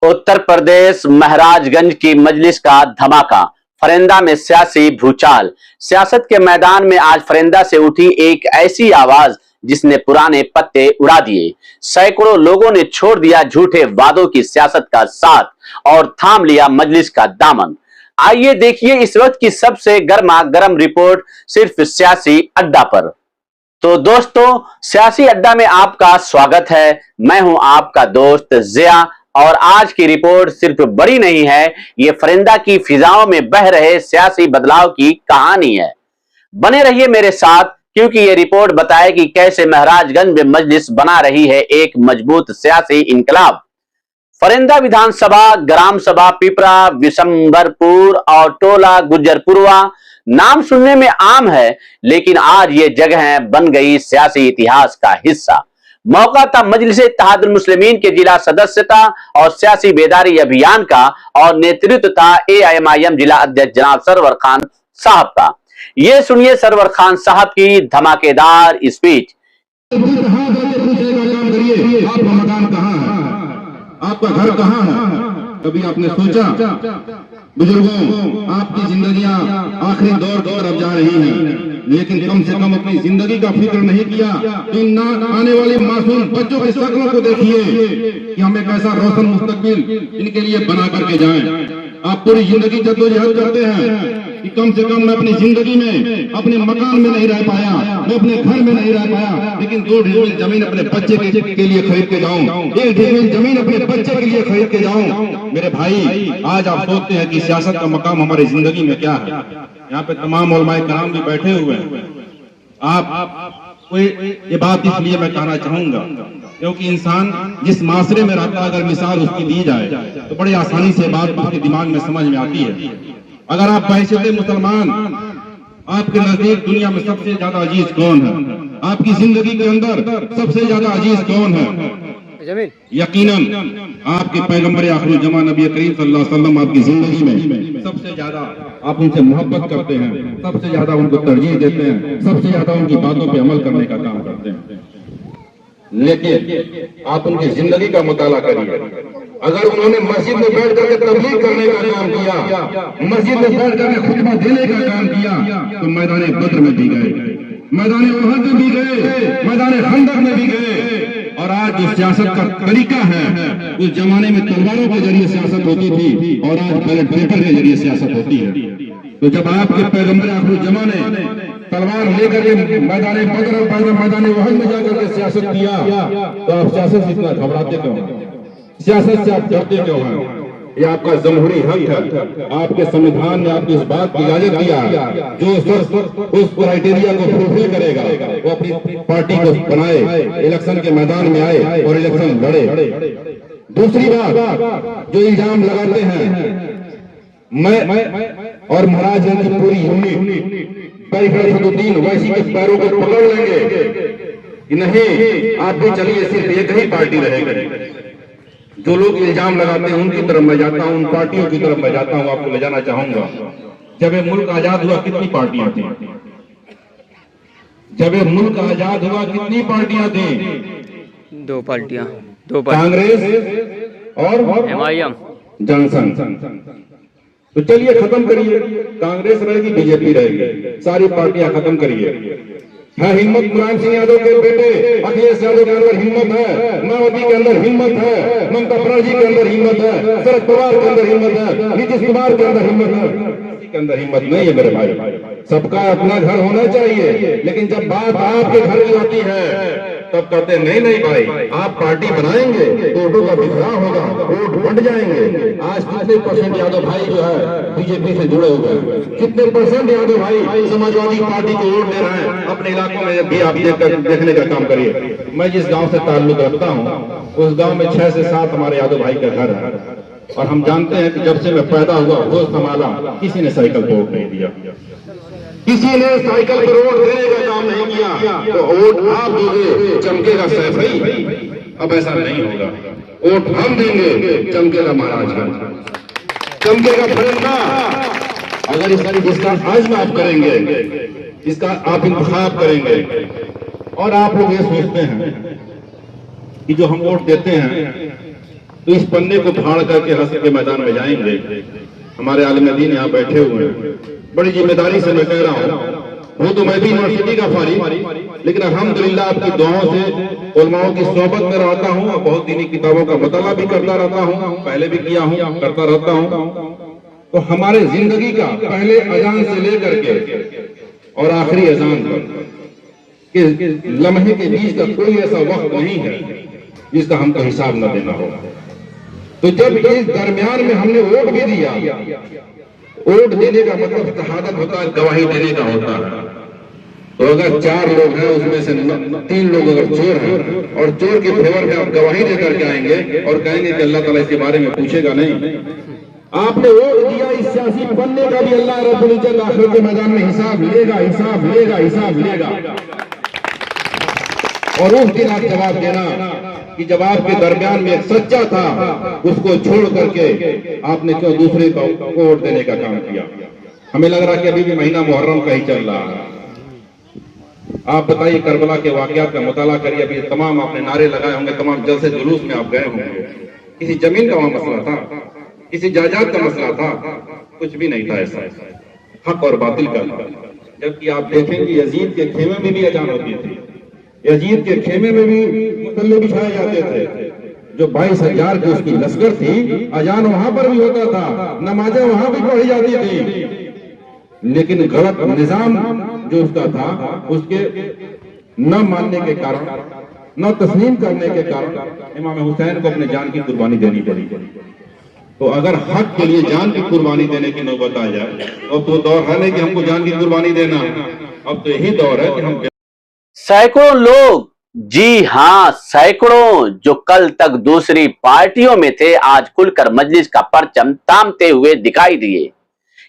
उत्तर प्रदेश महाराजगंज की मजलिस का धमाका, फरेंदा में सियासी भूचाल। सियासत के मैदान में आज फरेंदा से उठी एक ऐसी आवाज जिसने पुराने पत्ते उड़ा दिए। सैकड़ों लोगों ने छोड़ दिया झूठे वादों की सियासत का साथ और थाम लिया मजलिस का दामन। आइए देखिए इस वक्त की सबसे गर्मा गर्म रिपोर्ट सिर्फ सियासी अड्डा पर। तो दोस्तों, सियासी अड्डा में आपका स्वागत है। मैं हूं आपका दोस्त जिया और आज की रिपोर्ट सिर्फ बड़ी नहीं है, ये फरिंदा की फिजाओं में बह रहे सियासी बदलाव की कहानी है। बने रहिए मेरे साथ क्योंकि ये रिपोर्ट बताएगी कैसे महाराजगंज में मजलिस बना रही है एक मजबूत सियासी इनकलाब। फरिंदा विधानसभा, ग्राम सभा पिपरा, विशंबरपुर और टोला गुज्जरपुरवा नाम सुनने में आम है, लेकिन आज ये जगह बन गई सियासी इतिहास का हिस्सा। मौका था मजलिस इत्तेहादुल मुस्लिमीन के जिला सदस्यता और सियासी बेदारी अभियान का और नेतृत्व था एआईएमआईएम जिला अध्यक्ष जनाब सरवर खान साहब का। ये सुनिए सरवर खान साहब की धमाकेदार स्पीच। आपका मकान कहाँ है? आपका घर कहाँ है? कभी आपने सोचा? बुजुर्गों, आपकी जिंदगियां आखिरी दौर की तरफ जा रही हैं, लेकिन कम से कम अपनी जिंदगी का फिक्र नहीं किया। इन आने वाले मासूम बच्चों की शक्लों को देखिए कि हम एक ऐसा रोशन मुस्तकबिल इनके लिए बना करके जाएं। आप पूरी जिंदगी जद्दोजहद करते हैं कि कम से कम मैं अपनी जिंदगी में अपने मकान में नहीं रह पाया, मैं अपने घर में नहीं रह पाया, लेकिन 2 ढील जमीन अपने बच्चे के लिए खरीद के जाऊं, 1 ढील जमीन अपने बच्चे के लिए खरीद के जाऊं। मेरे भाई, आज आप सोचते हैं कि सियासत का मकाम हमारी जिंदगी में क्या है। यहाँ पे तमाम उलमाए कराम भी बैठे हुए हैं। आप कोई ये बात इसलिए मैं कहना चाहूंगा क्योंकि इंसान जिस माशरे में रहता है, अगर मिसाल उसकी दी जाए तो बड़ी आसानी से बात उसके दिमाग में समझ में आती है। अगर आप बहशत मुसलमान, आपके नजदीक दुनिया में सबसे ज्यादा अजीज कौन है? आपकी जिंदगी के अंदर सबसे ज्यादा अजीज कौन है? यकीनन आपके पैगंबर आखिर जमा नबी करीम सल्लल्लाहु अलैहि वसल्लम आपकी जिंदगी में सबसे ज्यादा आप उनसे मोहब्बत करते हैं, सबसे ज्यादा उनको तरजीह देते हैं, सबसे ज्यादा उनकी बातों पे अमल करने का काम करते हैं। लेकिन आप उनकी जिंदगी का मुताला करिए। अगर उन्होंने मस्जिद में बैठ करके तबलीग करने का काम किया, मस्जिद में बैठ करके खुतबा देने का काम किया, तो मैदान बद्र में भी गए, मैदान उहद में भी गए, मैदान खंदक में भी गए। और आज जो सियासत का तरीका है, उस जमाने में तलवारों के जरिए सियासत होती थी और आज बैलेट पेपर के जरिए सियासत होती है। तो जब आपके पैगंबर आखिर जमा ने तलवार लेकर के मैदान बद्र, मैदान उहद में जाकर के सियासत किया, तो आप सियासत से इतना घबराते क्यों? सियासत से आप डरते क्यों हैं? ये आपका जमहूरी हक है। आपके संविधान ने आपको इस बात की इजाजत दिया, जो उस क्राइटेरिया को फुलफिल करेगा वो अपनी पार्टी को बनाए, इलेक्शन के मैदान में आए और इलेक्शन लड़े। दूसरी बात, जो इल्जाम लगाते हैं मैं और महाराजगंज की पूरी यूनिट सदुद्दीन वैसी के पैरों को पकड़ लेंगे कि नहीं, आप भी चलिए, सिर्फ एक ही पार्टी रहेगी। जो लोग इल्जाम लगाते हैं उनकी तरफ मैं जाता हूं, उन पार्टियों की तरफ मैं जाता हूं, आपको ले जाना चाहूंगा। जब ये मुल्क आजाद हुआ कितनी पार्टियां थी? जब ये मुल्क आजाद हुआ कितनी पार्टियां थी? 2 पार्टियां, कांग्रेस और एमआईएम, जनसंघ। तो चलिए खत्म करिए, कांग्रेस रहेगी, बीजेपी रहेगी, सारी पार्टियां खत्म करिए। है हिम्मत मुलायम सिंह यादव के बेटे अखिलेश यादव के अंदर हिम्मत है, मायावती के अंदर हिम्मत है, ममता बनर्जी के अंदर हिम्मत है, शरद पवार के अंदर हिम्मत है, नीतीश कुमार के अंदर हिम्मत है, किसी के अंदर हिम्मत नहीं है मेरे भाई। सबका अपना घर होना चाहिए, लेकिन जब बात आपके घर की होती है तब कहते हैं नहीं भाई, आप पार्टी बनाएंगे तो वोटों का बिखराव होगा, वोट बंट जाएंगे। आज कितने परसेंट यादव भाई जो है बीजेपी से जुड़े हुए हैं? कितने परसेंट यादव भाई समाजवादी पार्टी को वोट दे रहे हैं? अपने इलाकों में भी आप देखने का काम करिए। मैं जिस गांव से ताल्लुक रखता हूं, उस गांव में 6 से 7 हमारे यादव भाई का घर है, और हम जानते हैं कि जब से मैं पैदा हुआ होश संभाला, किसी ने साइकिल पर वोट नहीं दिया, किसी ने साइकिल पर वोट देने का काम नहीं किया। तो वोट आप दोगे, चमकेगा सैफई। अब ऐसा नहीं होगा, वोट हम देंगे, चमकेगा महाराजगंज, चमकेगा फरिंदा। अगर इसका आज़्म आप करेंगे, इसका आप इंतखाब करेंगे, और आप लोग ये सोचते हैं कि जो हम वोट देते हैं तो इस पन्ने को फाड़ करके हश्र के मैदान में जाएंगे। हमारे आलिम दीन यहाँ बैठे हुए हैं, बड़ी जिम्मेदारी से मैं कह रहा हूँ, वो तो मैं भी यूनिवर्सिटी का फारिग, लेकिन अल्हम्दुलिल्लाह आपकी दुआओं से उलमाओं की सोहबत में रहता हूँ और बहुत दीनी किताबों का मुताला भी करता रहता हूँ, पहले भी किया हूँ, करता रहता हूँ। तो हमारे जिंदगी का पहले अजान से लेकर के और आखिरी अजान तक के लम्हे के बीच का कोई ऐसा वक्त नहीं है जिसका हमको हिसाब न देना होगा। तो जब इस दरमियान में हमने वोट भी दिया, वोट देने का मतलब शहादत होता है, गवाही देने का होता है। तो अगर 4 लोग हैं उसमें से 3 लोग अगर चोर हैं और चोर के फेवर में आप गवाही देकर के आएंगे और कहेंगे कि अल्लाह ताला इसके बारे में पूछेगा नहीं, आपने वोट दिया, इस सियासी पन्ने का भी अल्लाह रब्बुल इज्जत आखिरत के मैदान में हिसाब लेगा, हिसाब लेगा, हिसाब लेगा। और उस दिन आप जवाब देना कि जब आपके दरमियान में एक सच्चा था उसको छोड़ करके आपने क्यों दूसरे को वोट देने का काम किया। हमें लग रहा है कि अभी भी महीना मुहर्रम का ही चल रहा है। आप बताइए, करबला के वाकयात का मुताला करिए, अभी तमाम आपने नारे लगाए होंगे, तमाम जलसे जुलूस में आप गए होंगे। किसी जमीन का वहां मसला था, किसी जायदाद का मसला था, कुछ भी नहीं था ऐसा, हक और बातिल का। जबकि आप देखेंगे यजीद के खेमे में भी अजान होती थी, यजीद के खेमे में भी मुसल्ले बिछाए जाते थे। जो 22,000 की उसकी लश्कर थी, अजान वहां पर भी होता था, नमाजें वहां भी पढ़ी जाती थी। लेकिन गलत निजाम जो उसका था, उसके न मानने के कारण, न तस्लीम करने के कारण इमाम हुसैन को अपने जान की कुर्बानी देनी पड़ी। तो अगर हक के लिए जान की कुर्बानी देने की नौबत आ जाए, अब तो दौर है नहीं कि हमको जान की कुर्बानी देना, अब तो यही दौर है कि हम सैकड़ों लोग, जी हां सैकड़ों, जो कल तक दूसरी पार्टियों में थे, आज खुलकर मजलिस का परचम तामते हुए दिखाई दिए।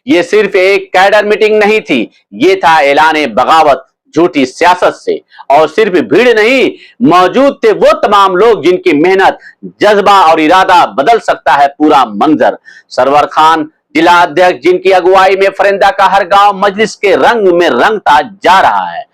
ये सिर्फ एक कैडर मीटिंग नहीं थी, ये था ऐलान बगावत झूठी सियासत से। और सिर्फ भीड़ नहीं, मौजूद थे वो तमाम लोग जिनकी मेहनत, जज्बा और इरादा बदल सकता है पूरा मंजर। सरवर खान जिला अध्यक्ष, जिनकी अगुवाई में फरिंदा का हर गांव मजलिस के रंग में रंगता जा रहा है।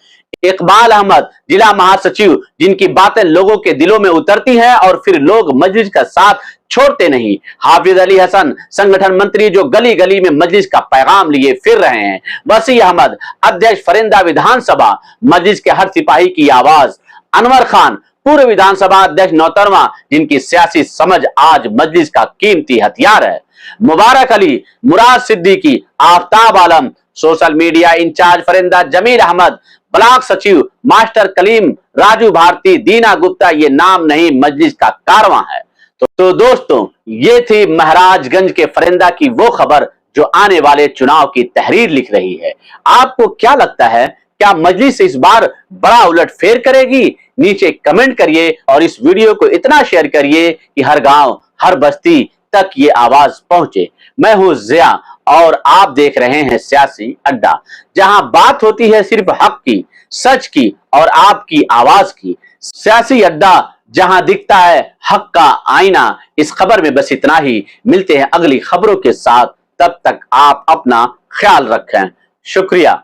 इकबाल अहमद जिला महासचिव, जिनकी बातें लोगों के दिलों में उतरती हैं और फिर लोग मजलिस का साथ छोड़ते नहीं। हाफिज अली हसन संगठन मंत्री, जो गली गली में मजलिस का पैगाम लिए फिर रहे हैं। वसी अहमद अध्यक्ष फरिंदा विधानसभा, मजलिस के हर सिपाही की आवाज। अनवर खान पूर्व विधानसभा अध्यक्ष नौतरवा, जिनकी सियासी समझ आज मजलिस का कीमती हथियार है। मुबारक अली, मुराद सिद्दीकी, आफ्ताब आलम, सोशल मीडिया इंचार्ज फरिंदा जमीर अहमद, ब्लॉक सचिव मास्टर कलीम, राजू भारती, दीना गुप्ता, ये नाम नहीं मजलिस का कारवां है। तो दोस्तों, ये थी महाराजगंज के फरिंदा की वो खबर जो आने वाले चुनाव की तहरीर लिख रही है। आपको क्या लगता है, क्या मजलिस इस बार बड़ा उलटफेर करेगी? नीचे कमेंट करिए और इस वीडियो को इतना शेयर करिए कि हर गांव, हर बस्ती तक ये आवाज पहुंचे। मैं हूं जिया और आप देख रहे हैं सियासी अड्डा, जहां बात होती है सिर्फ हक की, सच की और आपकी आवाज की। सियासी अड्डा, जहां दिखता है हक का आईना। इस खबर में बस इतना ही। मिलते हैं अगली खबरों के साथ, तब तक आप अपना ख्याल रखें। शुक्रिया।